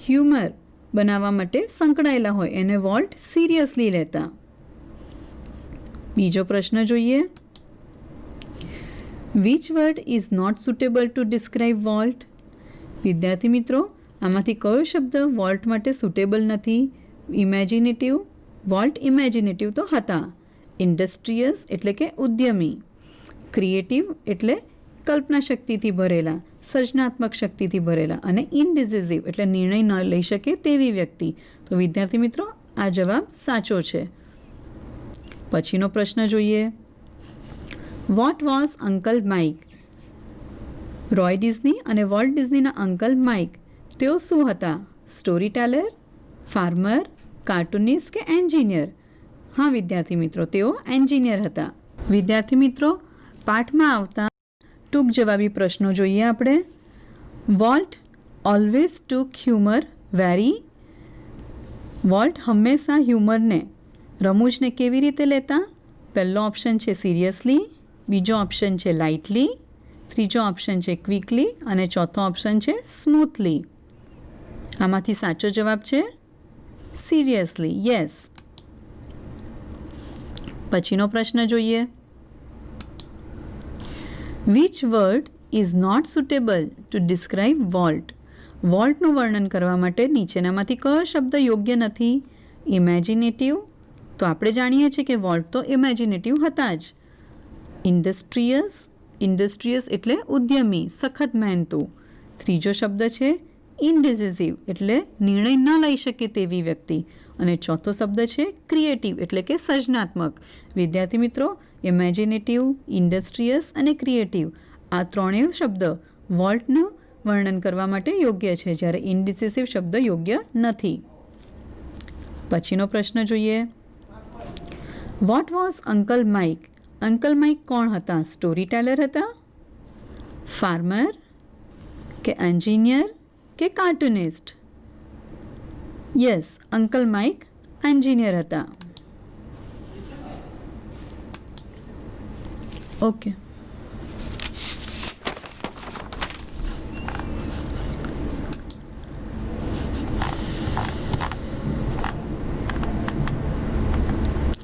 હ્યુમર બનાવવા માટે સંકળાયેલા હોય એને વોલ્ટ સિરિયસલી લેતા. બીજો પ્રશ્ન જોઈએ. Which word is not suitable to describe Walt? વિદ્યાર્થી મિત્રો, આમાંથી કયો શબ્દ વોલ્ટ માટે સુટેબલ નથી? ઇમેજિનેટિવ. વોલ્ટ ઇમેજિનેટિવ તો હતા. ઇન્ડસ્ટ્રીયસ એટલે કે ઉદ્યમી. ક્રિએટિવ એટલે કલ્પના શક્તિથી ભરેલા, સર્જનાત્મક શક્તિથી ભરેલા. અને ઇનડિસિઝિવ એટલે નિર્ણય ન લઈ શકે તેવી વ્યક્તિ. તો વિદ્યાર્થી મિત્રો, આ જવાબ સાચો છે. પછીનો પ્રશ્ન જોઈએ. What was uncle Mike? Roy Disney અને વોલ્ટ ડિઝનીના અંકલ માઇક તેઓ શું હતા? સ્ટોરી ટેલર, ફાર્મર, કાર્ટુનિસ્ટ કે એન્જિનિયર? હા વિદ્યાર્થી મિત્રો, તેઓ એન્જિનિયર હતા. વિદ્યાર્થી મિત્રો, પાઠમાં આવતા ટૂંક જવાબી પ્રશ્નો જોઈએ આપણે. વોલ્ટ ઓલવેઝ ટુક હ્યુમર વેરી. વોલ્ટ હંમેશા હ્યુમરને, રમૂજને કેવી રીતે લેતા? પહેલો ઓપ્શન છે સિરિયસલી, બીજો ઓપ્શન છે લાઇટલી, ત્રીજો ઓપ્શન છે ક્વિકલી અને ચોથો ઓપ્શન છે સ્મૂથલી. આમાંથી સાચો જવાબ છે સિરિયસલી. યસ. પછીનો પ્રશ્ન જોઈએ. Which word is not suitable to describe Walt? વોલ્ટનું વર્ણન કરવા માટે નીચેનામાંથી કયો શબ્દ યોગ્ય નથી? ઇમેજિનેટિવ. તો આપણે જાણીએ છીએ કે વોલ્ટ તો ઇમેજિનેટિવ હતા જ. ઇન્ડસ્ટ્રીયસ. ઇન્ડસ્ટ્રીયસ એટલે ઉદ્યમી, સખત મહેનતુ. ત્રીજો શબ્દ છે ઇનડિસિઝિવ એટલે નિર્ણય ન લઈ શકે તેવી વ્યક્તિ. અને ચોથો શબ્દ છે ક્રિએટિવ એટલે કે સર્જનાત્મક. વિદ્યાર્થી મિત્રો, ઇમેજિનેટિવ, ઇન્ડસ્ટ્રીયસ અને ક્રિએટિવ આ ત્રણેય શબ્દ વોલ્ટનું વર્ણન કરવા માટે યોગ્ય છે, જ્યારે ઇનડિસિસિવ શબ્દ યોગ્ય નથી. પછીનો પ્રશ્ન જોઈએ. What was uncle Mike? Uncle Mike કોણ હતા? સ્ટોરી ટેલર હતા, ફાર્મર કે એન્જિનિયર કે cartoonist? Yes, uncle Mike engineer હતા. ઓકે.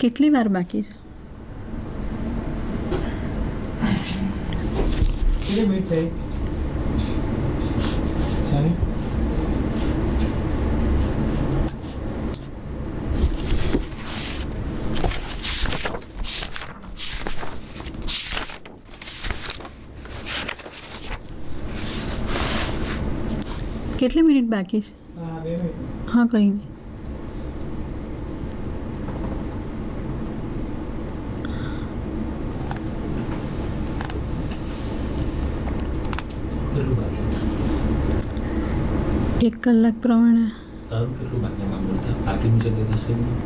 કેટલી વાર બાકી છે? કેટલી મિનિટ બાકી છે? હા, કંઈ નહીં. 1 કલાક પ્રમાણે. તારું કેટલું ભાગ્યમાં બોલતા બાકીનું છે તે 10 મિનિટ.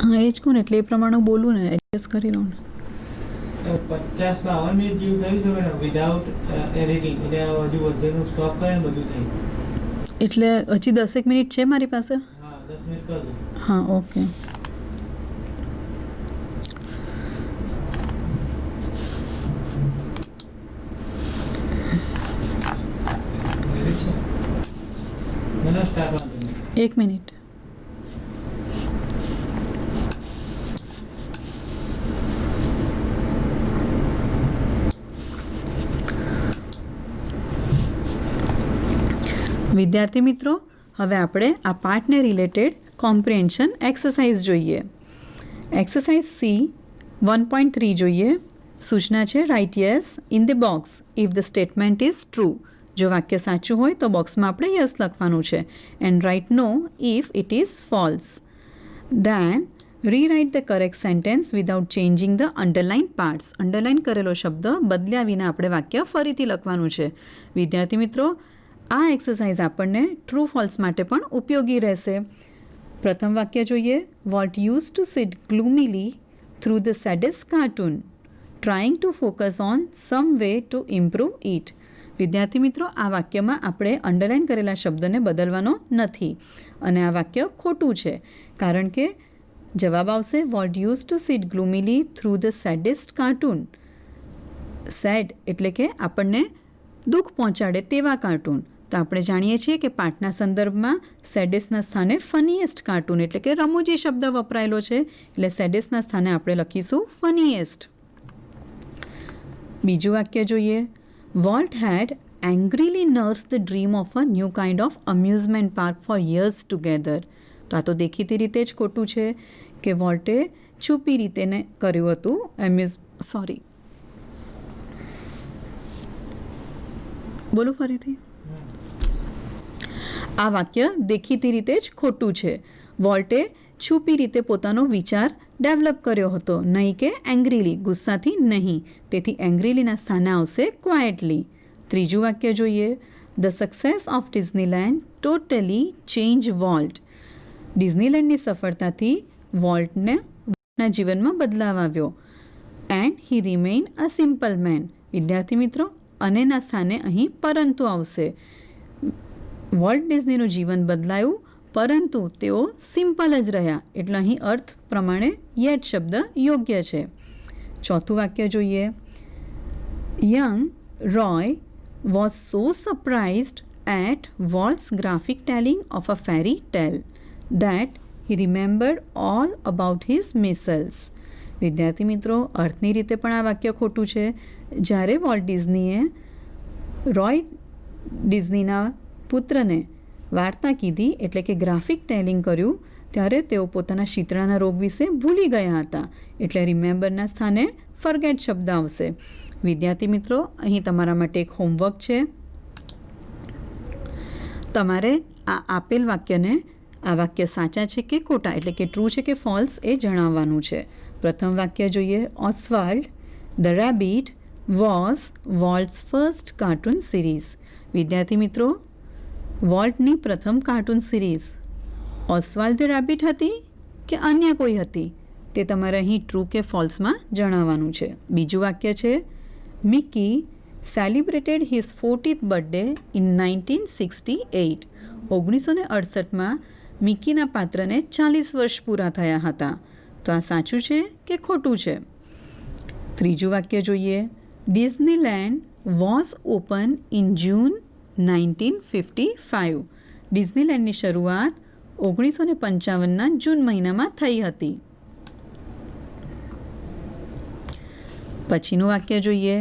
હા, એ જ કહું ને, એટલે એ પ્રમાણે હું બોલું ને, એડજસ્ટ કરી લઉં ને. 50-52 મિનિટ જેવું થયું છે મેડમ, વિધાઉટ એડિટિંગ. એટલે હજુ વધેનું સ્ટોપ કરે ને બધું થઈ. એટલે હજી 10 મિનિટ છે મારી પાસે. હા, 10 મિનિટ કર દો. હા, ઓકે. મને સ્ટાર્ટ વાંધો નહીં. 1 મિનિટ. વિદ્યાર્થી મિત્રો, હવે આપણે આ પાઠને રિલેટેડ કોમ્પ્રિહેન્શન એક્સરસાઇઝ જોઈએ. એક્સરસાઇઝ સી 1.3 જોઈએ. સૂચના છે write yes in the box if the statement is true. જો વાક્ય સાચું હોય તો બોક્સમાં આપણે યસ લખવાનું છે. And write no if it is false. Then rewrite the correct sentence without changing the underline parts. Underline કરેલો શબ્દ બદલ્યા વિના આપણે વાક્ય ફરીથી લખવાનું છે. વિદ્યાર્થી મિત્રો, આ એક્સરસાઇઝ આપણને ટ્રુ ફોલ્સ માટે પણ ઉપયોગી રહેશે. પ્રથમ વાક્ય જોઈએ. Walt use to sit gloomily through the saddest cartoon trying to focus on some way to improve it. વિદ્યાર્થી મિત્રો, આ વાક્યમાં આપણે અંડરલાઇન કરેલા શબ્દને બદલવાનો નથી અને આ વાક્ય ખોટું છે, કારણ કે જવાબ આવશે Walt use to sit gloomily through the saddest cartoon. Sad એટલે કે આપણને દુઃખ પહોંચાડે તેવા કાર્ટૂન. તો આપણે જાણીએ છીએ કે પાઠના સંદર્ભમાં સેડેસ્ટના સ્થાને ફનીએસ્ટ કાર્ટૂન એટલે કે રમૂજી શબ્દ વપરાયેલો છે, એટલે સેડેસ્ટના સ્થાને આપણે લખીશું ફનીએસ્ટ. બીજું વાક્ય જોઈએ. Walt had angrily nursed the dream of a new kind of amusement park for years together. તો આ તો દેખીતી રીતે જ ખોટું છે કે વોલ્ટે છુપી રીતે ને કર્યું હતું બોલો ફરીથી. આ વાક્ય દેખીતી રીતે જ ખોટું છે. વોલ્ટે છુપી રીતે પોતાનો વિચાર ડેવલપ કર્યો હતો, નહીં કે એંગ્રીલી, ગુસ્સાથી નહીં. તેથી એંગ્રીલીના સ્થાને આવશે ક્વાઇટલી. ત્રીજું વાક્ય જોઈએ. The success of Disneyland totally change Walt. ડિઝનીલેન્ડની સફળતાથી વોલ્ટના જીવનમાં બદલાવ આવ્યો. And he remain a simple man. વિદ્યાર્થી મિત્રો, અનેના સ્થાને અહીં પરંતુ આવશે. વોલ્ટ ડિઝનીનું જીવન બદલાયું, પરંતુ તેઓ સિમ્પલ જ રહ્યા, એટલે અહીં અર્થ પ્રમાણે યેટ શબ્દ યોગ્ય છે. ચોથું વાક્ય જોઈએ. Young Roy was so surprised at Walt's graphic telling of a fairy tale that he remembered all about his measles. વિદ્યાર્થી મિત્રો, અર્થની રીતે પણ આ વાક્ય ખોટું છે. જ્યારે વોલ્ટ ડિઝનીએ રોય ડિઝનીના પુત્રને વાર્તા કીધી એટલે કે ગ્રાફિક ટેલિંગ કર્યું, ત્યારે તેઓ પોતાના શીતળાના રોગ વિશે ભૂલી ગયા હતા, એટલે રિમેમ્બરના સ્થાને ફરગેટ શબ્દ આવશે. વિદ્યાર્થી મિત્રો, અહીં તમારા માટે એક હોમવર્ક છે. તમારે આ આપેલ વાક્યને આ વાક્ય સાચા છે કે ખોટા એટલે કે ટ્રુ છે કે ફોલ્સ એ જણાવવાનું છે. પ્રથમ વાક્ય જોઈએ. Oswald the Rabbit was Walt's first cartoon series. વિદ્યાર્થી મિત્રો, વોલ્ટની પ્રથમ cartoon series Oswald the Rabbit હતી કે અન્ય કોઈ હતી, તે તમારે અહીં ટ્રુ કે ફોલ્સમાં જણાવવાનું છે. બીજું વાક્ય છે. Mickey celebrated his 40th birthday in 1968. 1968માં મિકીના પાત્રને 40 વર્ષ પૂરા થયા હતા. તો આ સાચું છે કે ખોટું છે? ત્રીજું વાક્ય જોઈએ. Disneyland was open in June 1955. ડિઝનીલેન્ડની શરૂઆત 1955ના જૂન મહિનામાં થઈ હતી. પછીનું વાક્ય જોઈએ.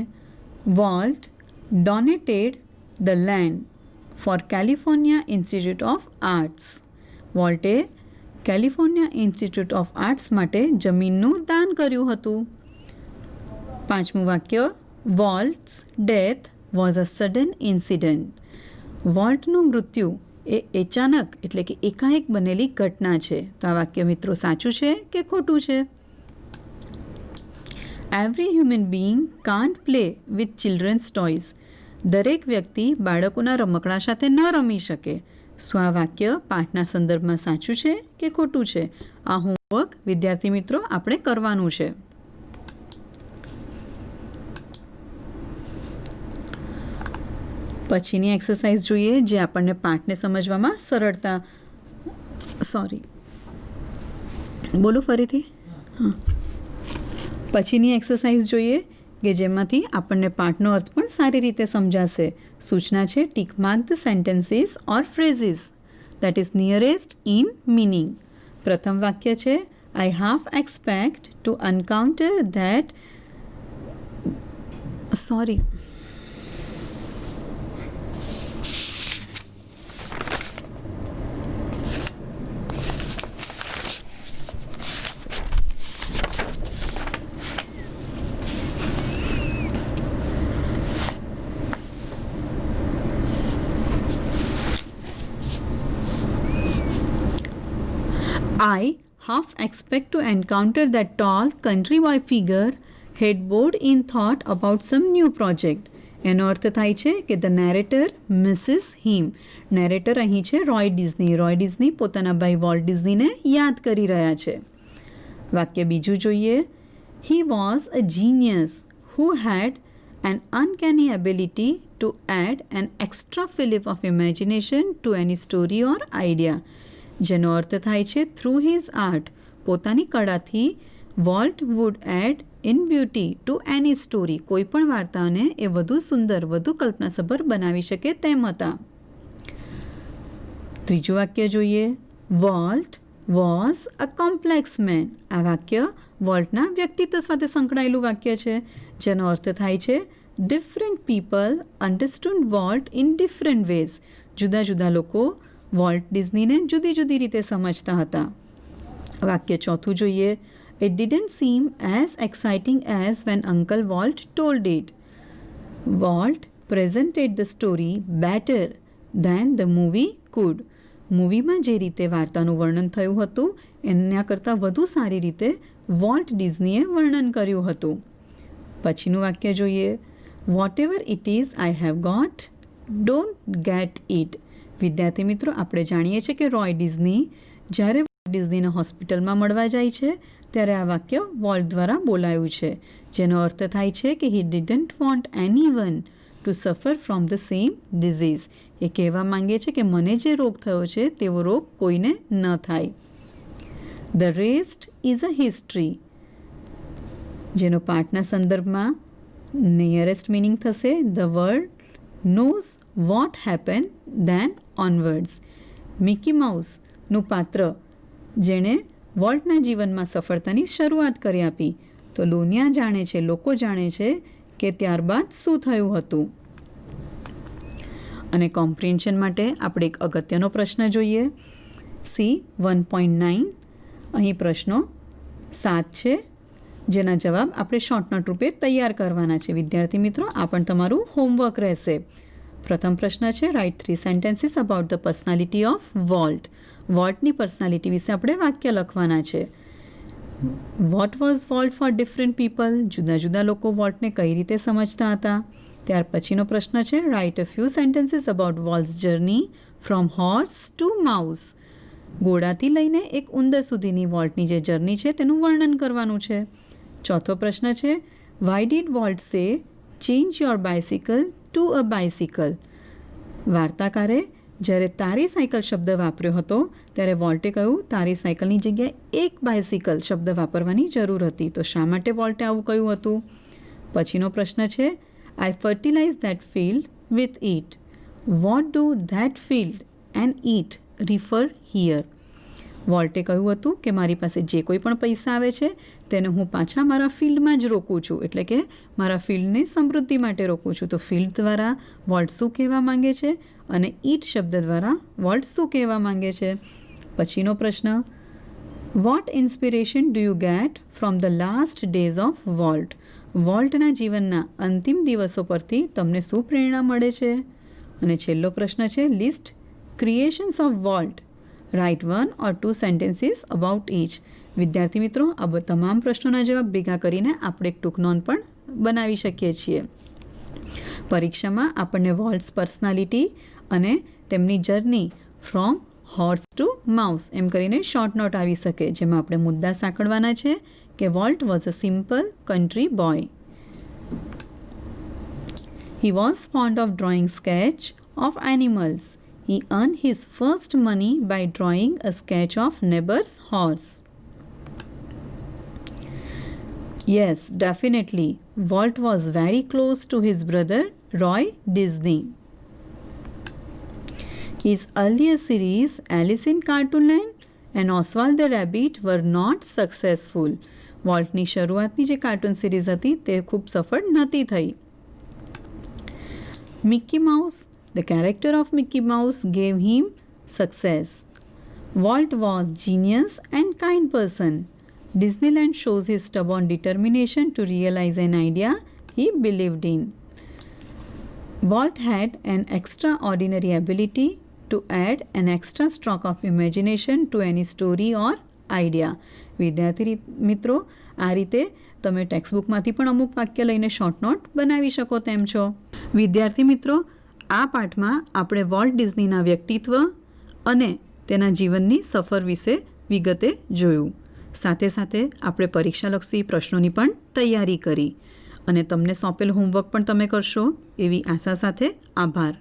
Walt donated the land for California Institute of Arts. વોલ્ટે કેલિફોર્નિયા ઇન્સ્ટિટ્યૂટ ઓફ આર્ટ્સ માટે જમીનનું દાન કર્યું હતું. પાંચમું વાક્ય. Walt's death was a sudden incident. વોલ્ટનું મૃત્યુ એ અચાનક એટલે કે એકાએક બનેલી ઘટના છે. તો આ વાક્ય મિત્રો સાચું છે કે ખોટું છે? Every human being can't play with children's toys. દરેક વ્યક્તિ બાળકોના રમકડા સાથે ન રમી શકે. શું આ વાક્ય પાઠના સંદર્ભમાં સાચું છે કે ખોટું છે? આ હોમવર્ક વિદ્યાર્થી મિત્રો આપણે કરવાનું છે. પછીની એક્સરસાઇઝ જોઈએ જે આપણને પાઠને સમજવામાં સરળતા બોલો ફરીથી. હા, પછીની એક્સરસાઇઝ જોઈએ કે જેમાંથી આપણને પાઠનો અર્થ પણ સારી રીતે સમજાશે. સૂચના છે tick mark the sentences or phrases that is nearest in meaning. પ્રથમ વાક્ય છે I half expect to encounter that I half expect to encounter that tall country boy figure headboard in thought about some new project. એનો અર્થ થાય છે કે the narrator misses him. Narrator અહીં છે Roy Disney. Roy Disney પોતાના ભાઈ વોલ્ટ ડિઝનીને યાદ કરી રહ્યા છે. વાક્ય બીજું જોઈએ. He was a genius who had an uncanny ability to add an extra fillip of imagination to any story or idea. જેનો અર્થ થાય છે થ્રુ હિઝ આર્ટ પોતાની કળાથી Walt would add in beauty to any story કોઈ પણ વાર્તાને એ વધુ સુંદર વધુ કલ્પનાસભર બનાવી શકે તેમ હતા. ત્રીજું વાક્ય જોઈએ. Walt was a complex man. આ વાક્ય વોલ્ટના વ્યક્તિત્વ સાથે સંકળાયેલું વાક્ય છે જેનો અર્થ થાય છે different people understood Walt in different ways. જુદા જુદા લોકો વોલ્ટ ડિઝનીને જુદી જુદી રીતે સમજતા હતા. વાક્ય ચોથું જોઈએ. It didn't seem as exciting as when uncle Walt told it. Walt presented the story better than the movie could. મૂવીમાં જે રીતે વાર્તાનું વર્ણન થયું હતું એના કરતાં વધુ સારી રીતે વોલ્ટ ડિઝનીએ વર્ણન કર્યું હતું. પછીનું વાક્ય જોઈએ. Whatever it is I have got don't get it. વિદ્યાર્થી મિત્રો આપણે જાણીએ છીએ કે રોય ડિઝની જ્યારે વોલ્ટ ડિઝનીને હોસ્પિટલમાં મળવા જાય છે ત્યારે આ વાક્ય વોલ્ટ દ્વારા બોલાયું છે જેનો અર્થ થાય છે કે he didn't want any one to suffer from the same disease. એ કહેવા માંગે છે કે મને જે રોગ થયો છે તેવો રોગ કોઈને ન થાય. The rest is a history જેનો પાઠના સંદર્ભમાં નિયરેસ્ટ મિનિંગ થશે the world knows what happened then onwards. Mickey માઉસનું પાત્ર જેણે વોલ્ટના જીવનમાં સફળતાની શરૂઆત કરી આપી તો લોનિયા જાણે છે લોકો જાણે છે કે ત્યારબાદ શું થયું હતું. અને કોમ્પ્રિહેન્શન માટે આપણે એક અગત્યનો પ્રશ્ન જોઈએ. સી 1.9 અહીં પ્રશ્નો 7 છે જેના જવાબ આપણે શોર્ટ નોટ રૂપે તૈયાર કરવાના છે. વિદ્યાર્થી મિત્રો આ પણ તમારું હોમવર્ક રહેશે. પ્રથમ પ્રશ્ન છે write 3 sentences about the personality of Walt. વોલ્ટની પર્સનાલિટી વિશે આપણે વાક્ય લખવાના છે. What was Walt for different people. જુદા જુદા લોકો વોલ્ટને કઈ રીતે સમજતા હતા. ત્યાર પછીનો પ્રશ્ન છે write a few sentences about Walt's journey from horse to mouse. ઘોડાથી લઈને એક ઉંદર સુધીની વોલ્ટની જે જર્ની છે તેનું વર્ણન કરવાનું છે. ચોથો પ્રશ્ન છે why did Walt say change your bicycle to a bicycle. વાર્તાકારે જ્યારે તારી સાયકલ શબ્દ વાપર્યો હતો ત્યારે વોલ્ટે કહ્યું તારી સાયકલની જગ્યાએ એક બાયસિકલ શબ્દ વાપરવાની જરૂર હતી. તો શા માટે વોલ્ટે આવું કહ્યું હતું. પછીનો પ્રશ્ન છે I fertilise that field with it. What do that field and it refer here. વોલ્ટે કહ્યું હતું કે મારી પાસે જે કોઈ પણ પૈસા આવે છે તેને હું પાછા મારા ફિલ્ડમાં જ રોકું છું એટલે કે મારા ફિલ્ડને સમૃદ્ધિ માટે રોકું છું. તો ફિલ્ડ દ્વારા વોલ્ટ શું કહેવા માંગે છે અને ઈટ શબ્દ દ્વારા વોલ્ટ શું કહેવા માંગે છે. પછીનો પ્રશ્ન what inspiration do you get from the last days of Walt. વોલ્ટના જીવનના અંતિમ દિવસો પરથી તમને શું પ્રેરણા મળે છે. અને છેલ્લો પ્રશ્ન છે list creations of Walt. Write 1 or 2 sentences about each. વિદ્યાર્થી મિત્રો આ તમામ પ્રશ્નોના જવાબ ભેગા કરીને આપણે એક ટૂંક નોંધ પણ બનાવી શકીએ છીએ. પરીક્ષામાં આપણને વોલ્ટ્સ પર્સનાલિટી અને તેમની journey from horse to mouse એમ કરીને શોર્ટ નોટ આવી શકે, જેમાં આપણે મુદ્દા સાંકળવાના છે કે volt was a simple country boy. He was fond of drawing sketch of animals. He earned his first money by drawing a sketch of neighbor's horse. Yes, definitely. Walt was very close to his brother Roy Disney. His earlier series, Alice in Cartoonland and Oswald the Rabbit, were not successful. વોલ્ટની શરૂઆતની જે cartoon series હતી તે ખૂબ સફળ નહોતી થઈ. Mickey Mouse, the character of Mickey Mouse gave him success. Walt was genius and kind person. Disneyland shows his stubborn determination to realize an idea he believed in. Walt had an extraordinary ability to add an extra stroke of imagination to any story or idea. વિદ્યાર્થી મિત્રો, આ રીતે તમે ટેક્સ્ટબુકમાંથી પણ અમુક વાક્ય લઈને short note બનાવી શકો તેમ છો. વિદ્યાર્થી મિત્રો, આ પાઠમાં આપણે વોલ્ટ ડિઝનીના વ્યક્તિત્વ અને તેના જીવનની સફર વિશે વિગતે જોયું. સાથે સાથે આપણે પરીક્ષાલક્ષી પ્રશ્નોની પણ તૈયારી કરી અને તમને સોંપેલ હોમવર્ક પણ તમે કરશો એવી આશા સાથે આભાર.